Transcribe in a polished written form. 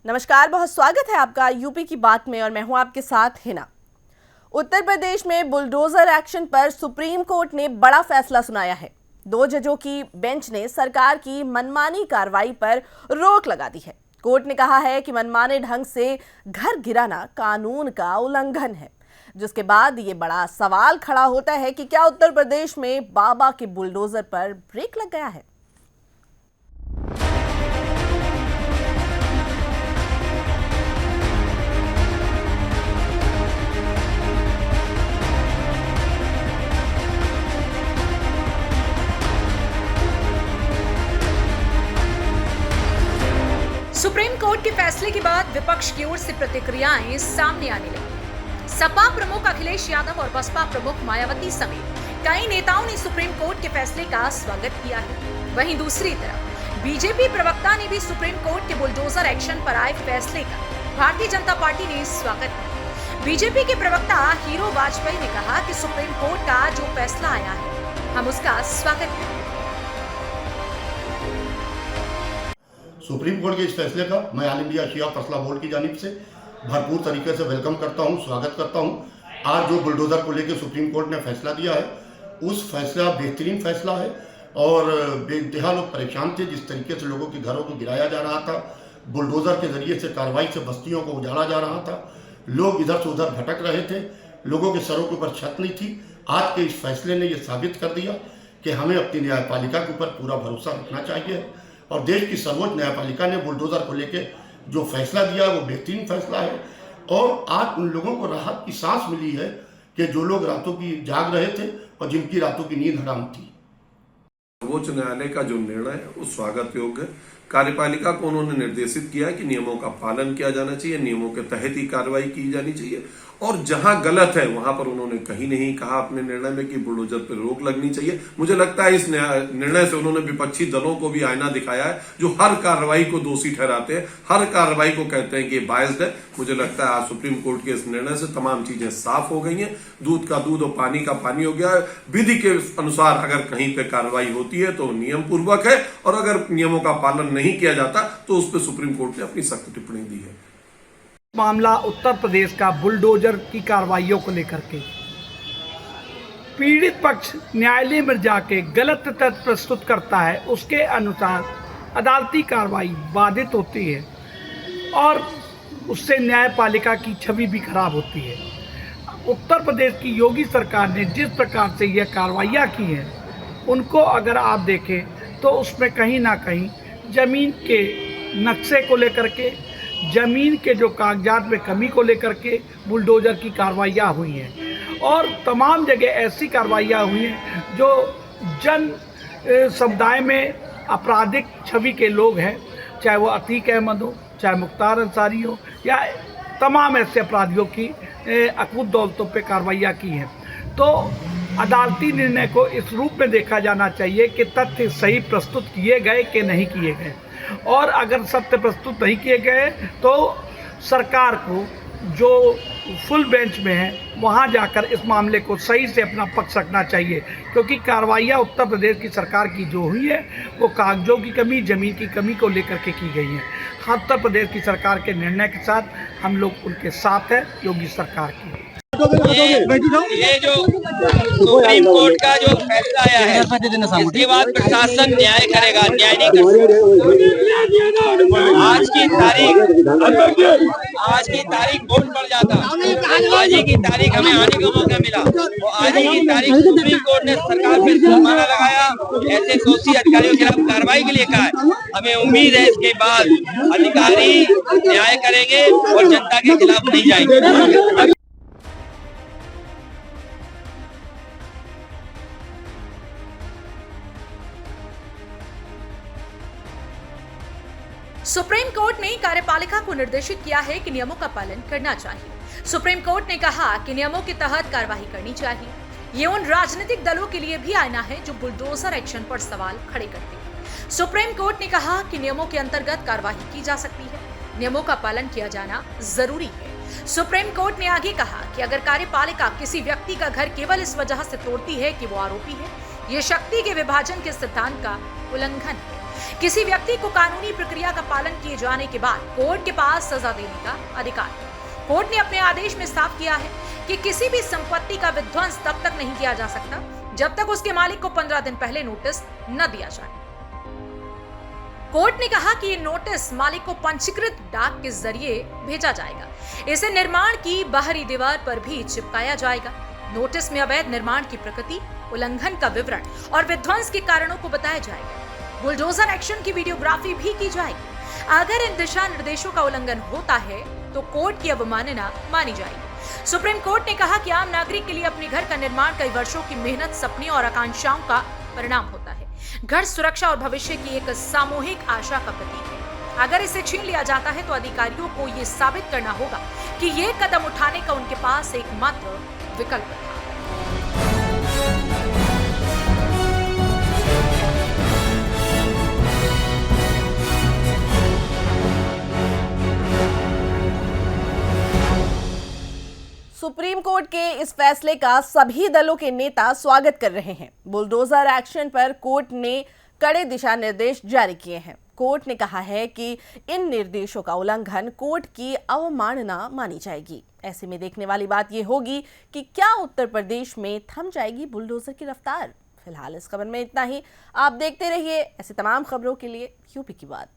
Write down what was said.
नमस्कार, बहुत स्वागत है आपका यूपी की बात में और मैं हूं आपके साथ हिना। उत्तर प्रदेश में बुलडोजर एक्शन पर सुप्रीम कोर्ट ने बड़ा फैसला सुनाया है। 2 जजों की बेंच ने सरकार की मनमानी कार्रवाई पर रोक लगा दी है। कोर्ट ने कहा है कि मनमाने ढंग से घर गिराना कानून का उल्लंघन है, जिसके बाद ये बड़ा सवाल खड़ा होता है कि क्या उत्तर प्रदेश में बाबा के बुलडोजर पर ब्रेक लग गया है। सुप्रीम कोर्ट के फैसले के बाद विपक्ष की ओर से प्रतिक्रियाएं सामने आने लगी। सपा प्रमुख अखिलेश यादव और बसपा प्रमुख मायावती समेत कई नेताओं ने सुप्रीम कोर्ट के फैसले का स्वागत किया है। वहीं दूसरी तरफ बीजेपी प्रवक्ता ने भी सुप्रीम कोर्ट के बुलडोजर एक्शन पर आए फैसले का भारतीय जनता पार्टी ने स्वागत किया। बीजेपी के प्रवक्ता हीरो वाजपेयी ने कहा कि सुप्रीम कोर्ट का जो फैसला आया है, हम उसका स्वागत करते हैं। सुप्रीम कोर्ट के इस फैसले का मैं ऑल इंडिया शिया फैसला बोर्ड की जानिब से भरपूर तरीके से वेलकम करता हूं, स्वागत करता हूं। आज जो बुलडोजर को लेकर सुप्रीम कोर्ट ने फैसला दिया है, उस फैसला बेहतरीन फैसला है और बेइंतहा लोग परेशान थे। जिस तरीके से लोगों के घरों को गिराया जा रहा था, बुलडोजर के जरिए से कार्रवाई से बस्तियों को उजाड़ा जा रहा था, लोग इधर से उधर भटक रहे थे, लोगों के सरों के ऊपर छत नहीं थी। आज के इस फैसले ने यह साबित कर दिया कि हमें अपनी न्यायपालिका के ऊपर पूरा भरोसा रखना चाहिए और देश की सर्वोच्च न्यायपालिका ने बुलडोजर को लेकर जो फैसला दिया वो बेहतरीन फैसला है। और आज उन लोगों को राहत की सांस मिली है कि जो लोग रातों की जाग रहे थे और जिनकी रातों की नींद हराम थी। सर्वोच्च न्यायालय का जो निर्णय है वो स्वागत योग्य है। कार्यपालिका को उन्होंने निर्देशित किया है कि नियमों का पालन किया जाना चाहिए, नियमों के तहत ही कार्रवाई की जानी चाहिए और जहां गलत है वहां पर उन्होंने कहीं नहीं कहा अपने निर्णय में कि बुलडोजर पर रोक लगनी चाहिए। मुझे लगता है इस निर्णय से उन्होंने विपक्षी दलों को भी आईना दिखाया है, जो हर कार्रवाई को दोषी ठहराते हैं, हर कार्रवाई को कहते हैं कि बायस्ड है। मुझे लगता है आज सुप्रीम कोर्ट के इस निर्णय से तमाम चीजें साफ हो गई हैं, दूध का दूध और पानी का पानी हो गया है। विधि के अनुसार अगर कहीं पे कार्रवाई होती है तो नियम पूर्वक है और अगर नियमों का पालन नहीं किया जाता तो उस पर सुप्रीम कोर्ट ने अपनी सख्त टिप्पणी दी है। मामला उत्तर प्रदेश का बुलडोजर की कार्रवाइयों को लेकर के पीड़ित पक्ष न्यायालय में जाके गलत तथ्य प्रस्तुत करता है, उसके अनुसार अदालती कार्रवाई बाधित होती है और उससे न्यायपालिका की छवि भी खराब होती है। उत्तर प्रदेश की योगी सरकार ने जिस प्रकार से यह कार्रवाइयाँ की हैं, उनको अगर आप देखें तो उसमें कहीं ना कहीं ज़मीन के नक्शे को लेकर के, ज़मीन के जो कागजात में कमी को लेकर के बुलडोजर की कार्रवाइयाँ हुई हैं और तमाम जगह ऐसी कार्रवाइयाँ हुई हैं जो जन समुदाय में आपराधिक छवि के लोग हैं, चाहे वो अतीक अहमद हो, चाहे मुख्तार अंसारी हो या तमाम ऐसे अपराधियों की अकूत दौलतों पे कार्रवाइयाँ की हैं। तो अदालती निर्णय को इस रूप में देखा जाना चाहिए कि तथ्य सही प्रस्तुत किए गए कि नहीं किए गए, और अगर सत्य प्रस्तुत नहीं किए गए तो सरकार को जो फुल बेंच में है वहां जाकर इस मामले को सही से अपना पक्ष रखना चाहिए, क्योंकि कार्रवाइयाँ उत्तर प्रदेश की सरकार की जो हुई है वो कागजों की कमी, ज़मीन की कमी को लेकर के की गई है। उत्तर प्रदेश की सरकार के निर्णय के साथ हम लोग उनके साथ हैं, योगी सरकार की। ये जो सुप्रीम कोर्ट का जो फैसला आया है, इसके बाद प्रशासन न्याय करेगा, न्याय नहीं कर आज की तारीख बहुत बढ़ जाता। आज ही की तारीख हमें आने का मौका मिला और आज ही की तारीख सुप्रीम कोर्ट ने सरकार पर जुर्माना लगाया, ऐसे दोषी अधिकारियों के खिलाफ कार्रवाई के लिए कहा है। हमें उम्मीद है इसके बाद अधिकारी न्याय करेंगे और जनता के खिलाफ नहीं जाएंगे। सुप्रीम कोर्ट ने कार्यपालिका को निर्देशित किया है कि नियमों का पालन करना चाहिए। सुप्रीम कोर्ट ने कहा कि नियमों के तहत कार्रवाई करनी चाहिए। ये उन राजनीतिक दलों के लिए भी आईना है जो बुलडोजर एक्शन पर सवाल खड़े करते हैं। सुप्रीम कोर्ट ने कहा कि नियमों के अंतर्गत कार्रवाई की जा सकती है, नियमों का पालन किया जाना जरूरी है। सुप्रीम कोर्ट ने आगे कहा कि अगर कार्यपालिका किसी व्यक्ति का घर केवल इस वजह से तोड़ती है कि वो आरोपी है, ये शक्ति के विभाजन के सिद्धांत का उल्लंघन है। किसी व्यक्ति को कानूनी प्रक्रिया का पालन किए जाने के बाद कोर्ट के पास सजा देने का अधिकार है। कोर्ट ने अपने आदेश में साफ किया है कि किसी भी संपत्ति का विध्वंस तब तक नहीं किया जा सकता जब तक उसके मालिक को 15 दिन पहले नोटिस न दिया जाए। कोर्ट ने कहा कि ये नोटिस मालिक को पंजीकृत डाक के जरिए भेजा जाएगा। इसे निर्माण की बाहरी दीवार पर भी चिपकाया जाएगा। नोटिस में अवैध निर्माण की प्रकृति, उल्लंघन का विवरण और विध्वंस के कारणों को बताया जाएगा। बुलडोजर एक्शन की वीडियोग्राफी भी की जाएगी। अगर इन दिशा निर्देशों का उल्लंघन होता है तो कोर्ट की अवमानना मानी जाएगी। सुप्रीम कोर्ट ने कहा कि आम नागरिक के लिए अपने घर का निर्माण कई वर्षों की मेहनत, सपने और आकांक्षाओं का परिणाम होता है। घर सुरक्षा और भविष्य की एक सामूहिक आशा का प्रतीक है। अगर इसे छीन लिया जाता है तो अधिकारियों को ये साबित करना होगा कि ये कदम उठाने का उनके पास एकमात्र विकल्प था। सुप्रीम कोर्ट के इस फैसले का सभी दलों के नेता स्वागत कर रहे हैं। बुलडोजर एक्शन पर कोर्ट ने कड़े दिशा निर्देश जारी किए हैं। कोर्ट ने कहा है कि इन निर्देशों का उल्लंघन कोर्ट की अवमानना मानी जाएगी। ऐसे में देखने वाली बात यह होगी कि क्या उत्तर प्रदेश में थम जाएगी बुलडोजर की रफ्तार। फिलहाल इस खबर में इतना ही। आप देखते रहिए ऐसे तमाम खबरों के लिए यूपी की बात।